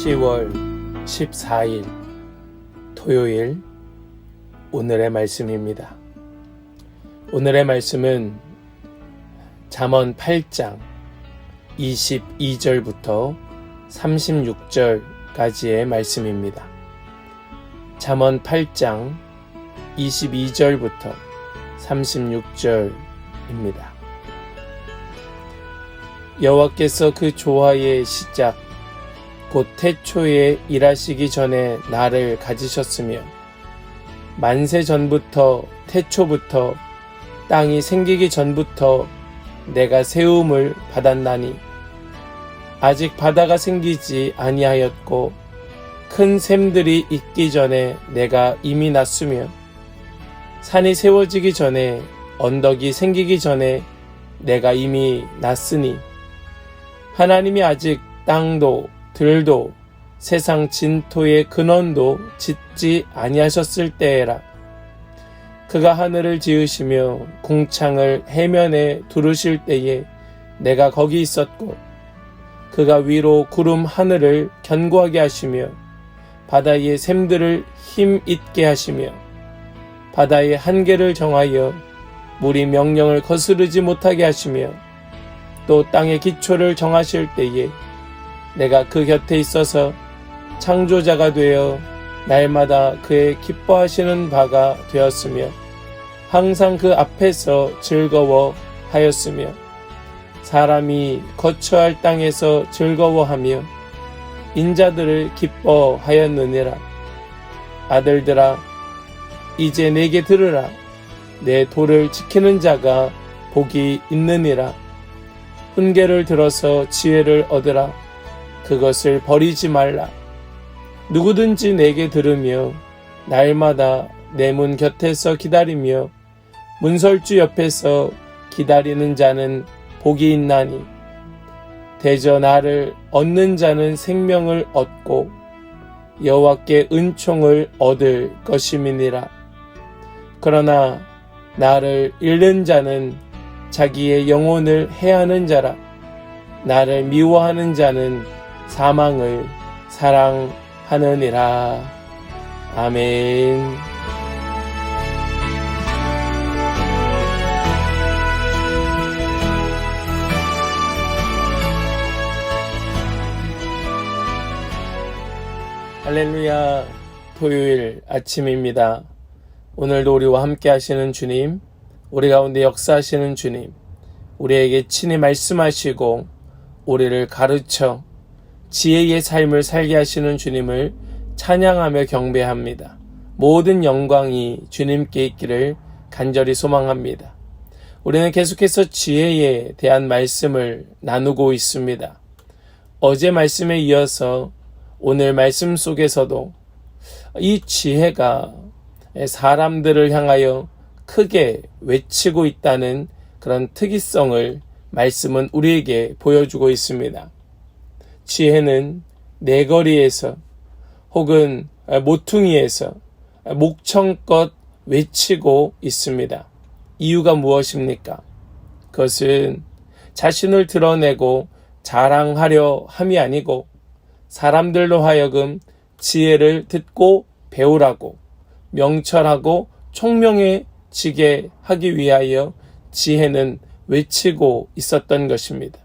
10월 14일 토요일 오늘의 말씀입니다. 오늘의 말씀은 잠언 8장 22절부터 36절까지의 말씀입니다. 잠언 8장 22절부터 36절입니다. 여호와께서 그 조화의 시작 곧 태초에 일하시기 전에 나를 가지셨으며 만세 전부터 태초부터 땅이 생기기 전부터 내가 세움을 받았나니 아직 바다가 생기지 아니하였고 큰 샘들이 있기 전에 내가 이미 났으며 산이 세워지기 전에 언덕이 생기기 전에 내가 이미 났으니 하나님이 아직 땅도 들도 세상 진토의 근원도 짓지 아니하셨을 때에라. 그가 하늘을 지으시며 궁창을 해면에 두르실 때에 내가 거기 있었고 그가 위로 구름 하늘을 견고하게 하시며 바다의 샘들을 힘 있게 하시며 바다의 한계를 정하여 물이 명령을 거스르지 못하게 하시며 또 땅의 기초를 정하실 때에 내가 그 곁에 있어서 창조자가 되어 날마다 그의 기뻐하시는 바가 되었으며 항상 그 앞에서 즐거워하였으며 사람이 거처할 땅에서 즐거워하며 인자들을 기뻐하였느니라. 아들들아 이제 내게 들으라. 내 도를 지키는 자가 복이 있느니라. 훈계를 들어서 지혜를 얻으라. 그것을 버리지 말라. 누구든지 내게 들으며 날마다 내 문 곁에서 기다리며 문설주 옆에서 기다리는 자는 복이 있나니 대저 나를 얻는 자는 생명을 얻고 여호와께 은총을 얻을 것임이니라. 그러나 나를 잃는 자는 자기의 영혼을 해하는 자라. 나를 미워하는 자는 사망을 사랑하느니라. 아멘. 할렐루야. 토요일 아침입니다. 오늘도 우리와 함께 하시는 주님, 우리 가운데 역사하시는 주님, 우리에게 친히 말씀하시고 우리를 가르쳐 지혜의 삶을 살게 하시는 주님을 찬양하며 경배합니다. 모든 영광이 주님께 있기를 간절히 소망합니다. 우리는 계속해서 지혜에 대한 말씀을 나누고 있습니다. 어제 말씀에 이어서 오늘 말씀 속에서도 이 지혜가 사람들을 향하여 크게 외치고 있다는 그런 특이성을 말씀은 우리에게 보여주고 있습니다. 지혜는 내거리에서 혹은 모퉁이에서 목청껏 외치고 있습니다. 이유가 무엇입니까? 그것은 자신을 드러내고 자랑하려 함이 아니고 사람들로 하여금 지혜를 듣고 배우라고 명철하고 총명해지게 하기 위하여 지혜는 외치고 있었던 것입니다.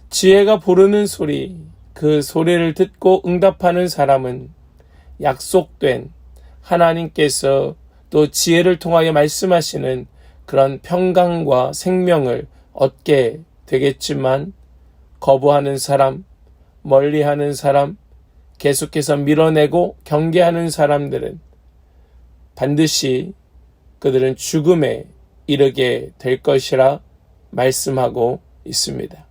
지혜가 부르는 소리, 그 소리를 듣고 응답하는 사람은 약속된 하나님께서 또 지혜를 통하여 말씀하시는 그런 평강과 생명을 얻게 되겠지만 거부하는 사람, 멀리하는 사람, 계속해서 밀어내고 경계하는 사람들은 반드시 그들은 죽음에 이르게 될 것이라 말씀하고 있습니다.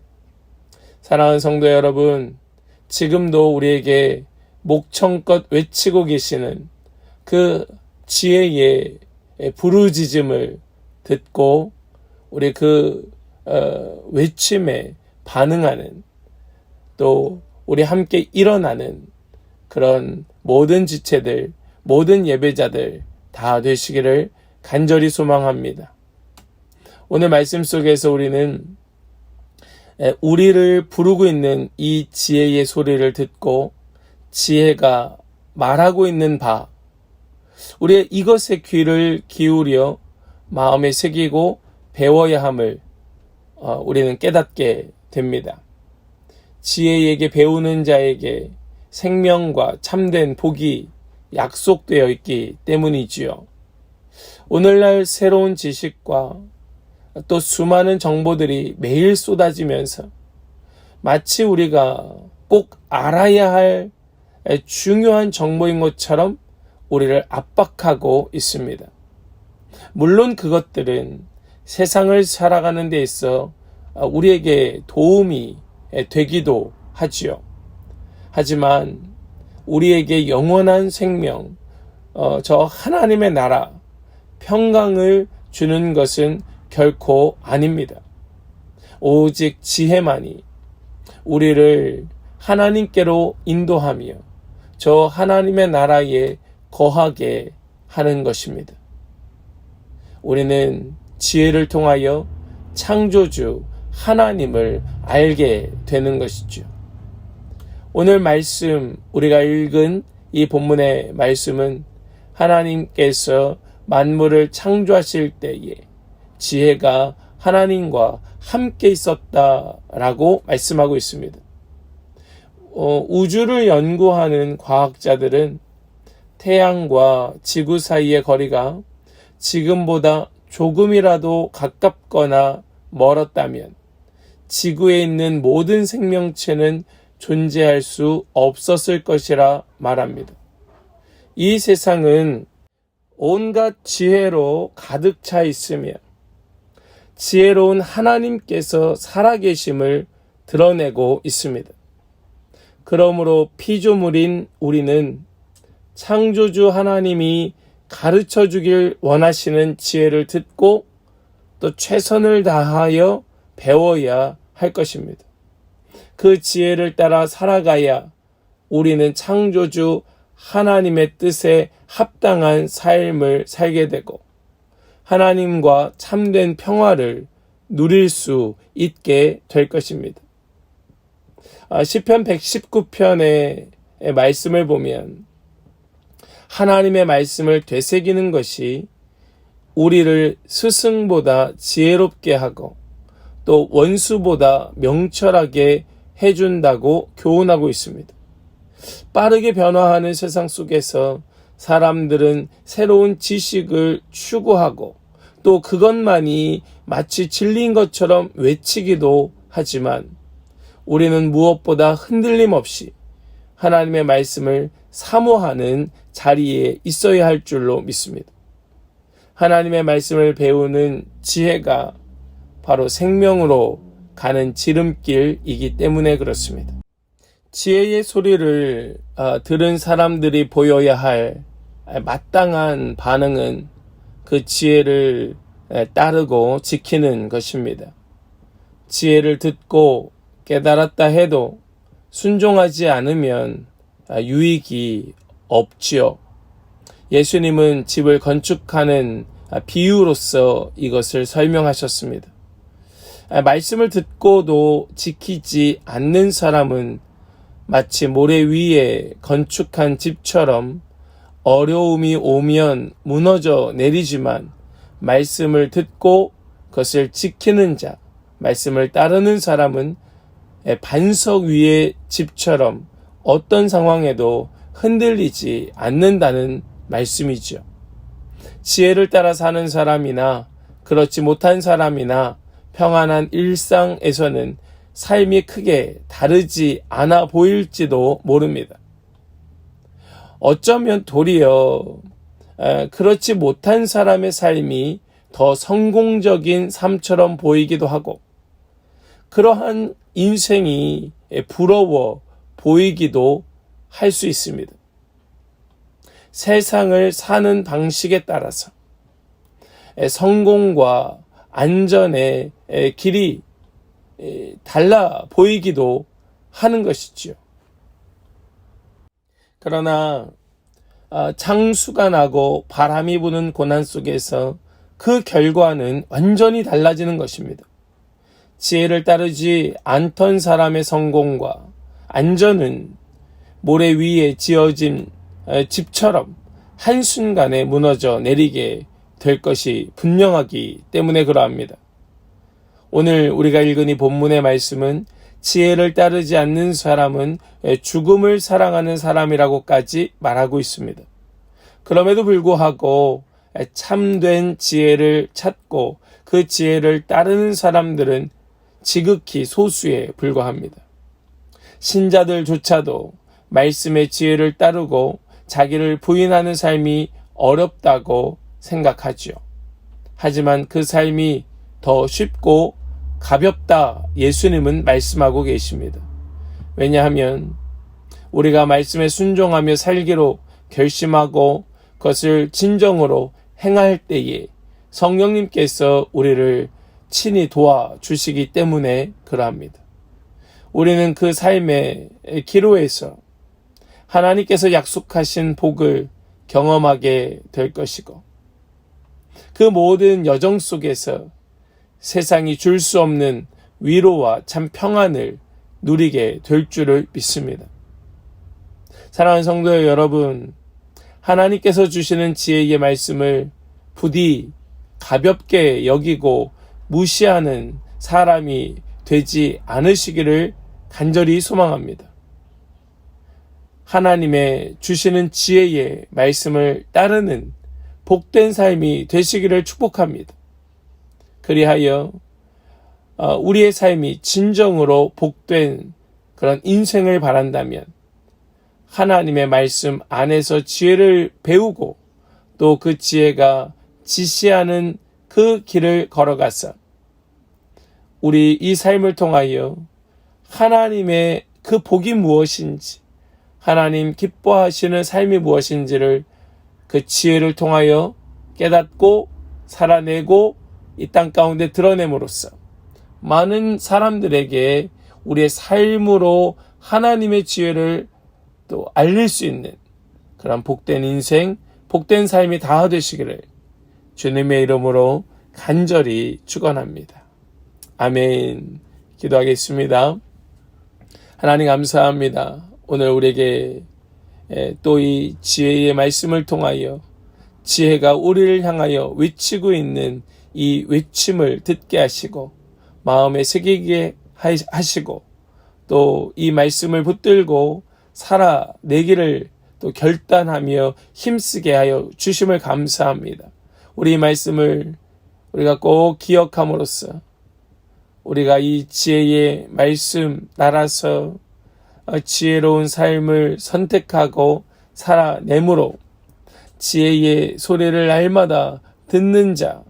사랑하는 성도 여러분, 지금도 우리에게 목청껏 외치고 계시는 그 지혜의 부르짖음을 듣고 우리 그 외침에 반응하는 또 우리 함께 일어나는 그런 모든 지체들, 모든 예배자들 다 되시기를 간절히 소망합니다. 오늘 말씀 속에서 우리는 우리를 부르고 있는 이 지혜의 소리를 듣고 지혜가 말하고 있는 바, 우리의 이것에 귀를 기울여 마음에 새기고 배워야 함을 우리는 깨닫게 됩니다. 지혜에게 배우는 자에게 생명과 참된 복이 약속되어 있기 때문이지요. 오늘날 새로운 지식과 또 수많은 정보들이 매일 쏟아지면서 마치 우리가 꼭 알아야 할 중요한 정보인 것처럼 우리를 압박하고 있습니다. 물론 그것들은 세상을 살아가는 데 있어 우리에게 도움이 되기도 하지요. 하지만 우리에게 영원한 생명, 저 하나님의 나라, 평강을 주는 것은 결코 아닙니다. 오직 지혜만이 우리를 하나님께로 인도하며 저 하나님의 나라에 거하게 하는 것입니다. 우리는 지혜를 통하여 창조주 하나님을 알게 되는 것이죠. 오늘 말씀, 우리가 읽은 이 본문의 말씀은 하나님께서 만물을 창조하실 때에 지혜가 하나님과 함께 있었다라고 말씀하고 있습니다. 우주를 연구하는 과학자들은 태양과 지구 사이의 거리가 지금보다 조금이라도 가깝거나 멀었다면 지구에 있는 모든 생명체는 존재할 수 없었을 것이라 말합니다. 이 세상은 온갖 지혜로 가득 차 있으며 지혜로운 하나님께서 살아계심을 드러내고 있습니다. 그러므로 피조물인 우리는 창조주 하나님이 가르쳐 주길 원하시는 지혜를 듣고 또 최선을 다하여 배워야 할 것입니다. 그 지혜를 따라 살아가야 우리는 창조주 하나님의 뜻에 합당한 삶을 살게 되고 하나님과 참된 평화를 누릴 수 있게 될 것입니다. 시편 119편의 말씀을 보면 하나님의 말씀을 되새기는 것이 우리를 스승보다 지혜롭게 하고 또 원수보다 명철하게 해준다고 교훈하고 있습니다. 빠르게 변화하는 세상 속에서 사람들은 새로운 지식을 추구하고 또 그것만이 마치 진리인 것처럼 외치기도 하지만 우리는 무엇보다 흔들림 없이 하나님의 말씀을 사모하는 자리에 있어야 할 줄로 믿습니다. 하나님의 말씀을 배우는 지혜가 바로 생명으로 가는 지름길이기 때문에 그렇습니다. 지혜의 소리를 들은 사람들이 보여야 할 마땅한 반응은 그 지혜를 따르고 지키는 것입니다. 지혜를 듣고 깨달았다 해도 순종하지 않으면 유익이 없지요. 예수님은 집을 건축하는 비유로서 이것을 설명하셨습니다. 말씀을 듣고도 지키지 않는 사람은 마치 모래 위에 건축한 집처럼 어려움이 오면 무너져 내리지만 말씀을 듣고 그것을 지키는 자, 말씀을 따르는 사람은 반석 위의 집처럼 어떤 상황에도 흔들리지 않는다는 말씀이죠. 지혜를 따라 사는 사람이나 그렇지 못한 사람이나 평안한 일상에서는 삶이 크게 다르지 않아 보일지도 모릅니다. 어쩌면 도리어 그렇지 못한 사람의 삶이 더 성공적인 삶처럼 보이기도 하고 그러한 인생이 부러워 보이기도 할 수 있습니다. 세상을 사는 방식에 따라서 성공과 안전의 길이 달라 보이기도 하는 것이지요. 그러나 장수가 나고 바람이 부는 고난 속에서 그 결과는 완전히 달라지는 것입니다. 지혜를 따르지 않던 사람의 성공과 안전은 모래 위에 지어진 집처럼 한순간에 무너져 내리게 될 것이 분명하기 때문에 그러합니다. 오늘 우리가 읽은 이 본문의 말씀은 지혜를 따르지 않는 사람은 죽음을 사랑하는 사람이라고까지 말하고 있습니다. 그럼에도 불구하고 참된 지혜를 찾고 그 지혜를 따르는 사람들은 지극히 소수에 불과합니다. 신자들조차도 말씀의 지혜를 따르고 자기를 부인하는 삶이 어렵다고 생각하지요. 하지만 그 삶이 더 쉽고 가볍다 예수님은 말씀하고 계십니다. 왜냐하면 우리가 말씀에 순종하며 살기로 결심하고 그것을 진정으로 행할 때에 성령님께서 우리를 친히 도와주시기 때문에 그러합니다. 우리는 그 삶의 기로에서 하나님께서 약속하신 복을 경험하게 될 것이고 그 모든 여정 속에서 세상이 줄 수 없는 위로와 참 평안을 누리게 될 줄을 믿습니다. 사랑하는 성도 여러분, 하나님께서 주시는 지혜의 말씀을 부디 가볍게 여기고 무시하는 사람이 되지 않으시기를 간절히 소망합니다. 하나님의 주시는 지혜의 말씀을 따르는 복된 삶이 되시기를 축복합니다. 그리하여 우리의 삶이 진정으로 복된 그런 인생을 바란다면 하나님의 말씀 안에서 지혜를 배우고 또 그 지혜가 지시하는 그 길을 걸어가서 우리 이 삶을 통하여 하나님의 그 복이 무엇인지, 하나님 기뻐하시는 삶이 무엇인지를 그 지혜를 통하여 깨닫고 살아내고 이 땅 가운데 드러냄으로써 많은 사람들에게 우리의 삶으로 하나님의 지혜를 또 알릴 수 있는 그런 복된 인생, 복된 삶이 다 되시기를 주님의 이름으로 간절히 축원합니다. 아멘. 기도하겠습니다. 하나님 감사합니다. 오늘 우리에게 또 이 지혜의 말씀을 통하여 지혜가 우리를 향하여 외치고 있는 이 외침을 듣게 하시고 마음에 새기게 하시고 또 이 말씀을 붙들고 살아내기를 또 결단하며 힘쓰게 하여 주심을 감사합니다. 우리 이 말씀을 우리가 꼭 기억함으로써 우리가 이 지혜의 말씀 따라서 지혜로운 삶을 선택하고 살아내므로 지혜의 소리를 날마다 듣는 자,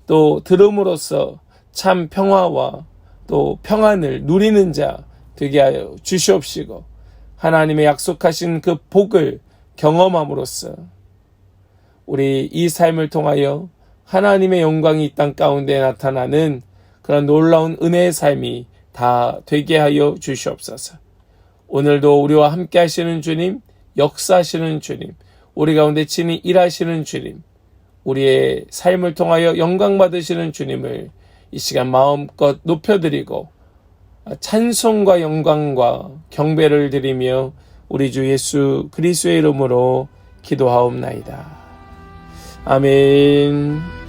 또 들음으로써 참 평화와 또 평안을 누리는 자 되게 하여 주시옵시고 하나님의 약속하신 그 복을 경험함으로써 우리 이 삶을 통하여 하나님의 영광이 이 땅 가운데 나타나는 그런 놀라운 은혜의 삶이 다 되게 하여 주시옵소서. 오늘도 우리와 함께 하시는 주님, 역사하시는 주님, 우리 가운데 친히 일하시는 주님, 우리의 삶을 통하여 영광 받으시는 주님을 이 시간 마음껏 높여드리고 찬송과 영광과 경배를 드리며 우리 주 예수 그리스도의 이름으로 기도하옵나이다. 아멘.